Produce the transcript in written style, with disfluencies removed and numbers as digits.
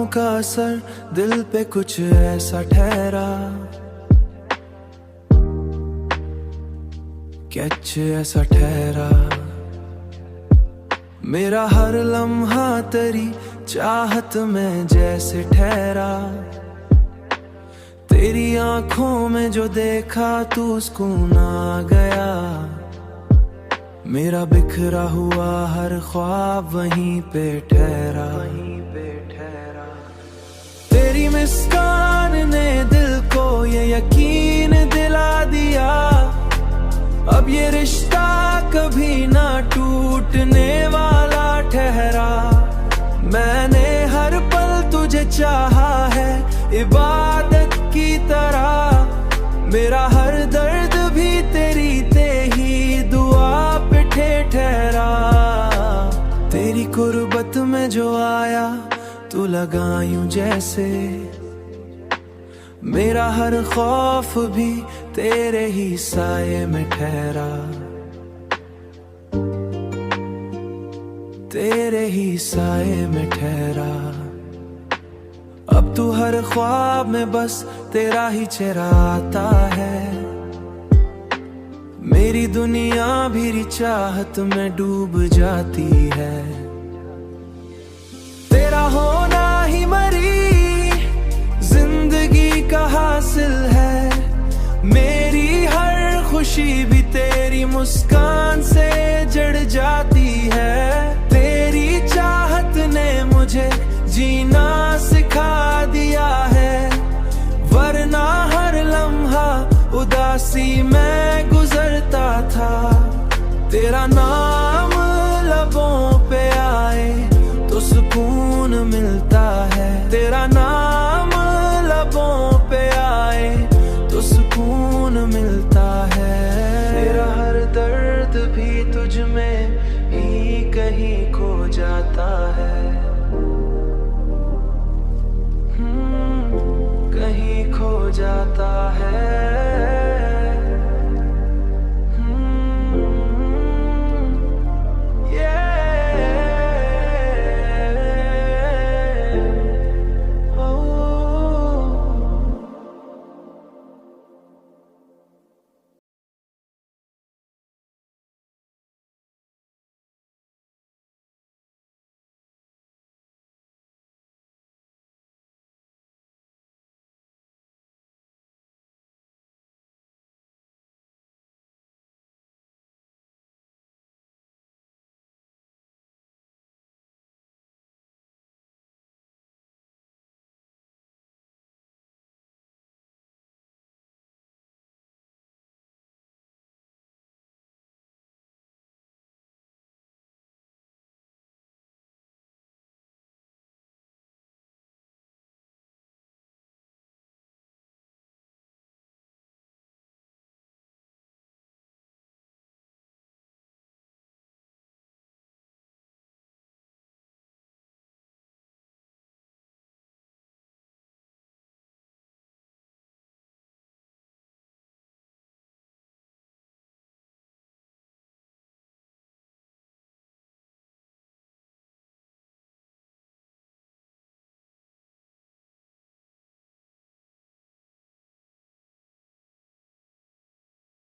का असर दिल पे कुछ ऐसा ठहरा, कैच ऐसा ठहरा। मेरा हर लम्हा तेरी चाहत में जैसे ठहरा, तेरी आंखों में जो देखा तू सुकून आ गया। मेरा बिखरा हुआ हर ख्वाब वहीं पे ठहरा। तेरी मुस्कान ने दिल को ये यकीन दिला दिया, अब ये रिश्ता कभी ना टूटने वाला ठहरा। मैंने हर पल तुझे चाहा है इबादत की तरह, मेरा हर दर्द भी तेरी ही दुआ पे ठहरा। तेरी कुर्बत में जो आया तू लगा यूं जैसे, मेरा हर खौफ भी तेरे ही साये में ठहरा, तेरे ही साये में ठहरा। अब तू हर ख्वाब में बस तेरा ही चेहरा आता है, मेरी दुनिया भी चाहत में डूब जाती है। तेरा होना ही मरी जिंदगी का हासिल है, मेरी हर खुशी भी तेरी मुस्कान से जड़ जाती है। तेरी चाहत ने मुझे जीना सिखा दिया है, वरना हर लम्हा उदासी में गुजरता था। तेरा नाम लबों पे आए तो सुकून मिलता है, तेरा नाम लबों पे आए तो सुकून मिलता है। तेरा हर दर्द भी तुझ में ही कहीं खो जाता है, कहीं खो जाता है।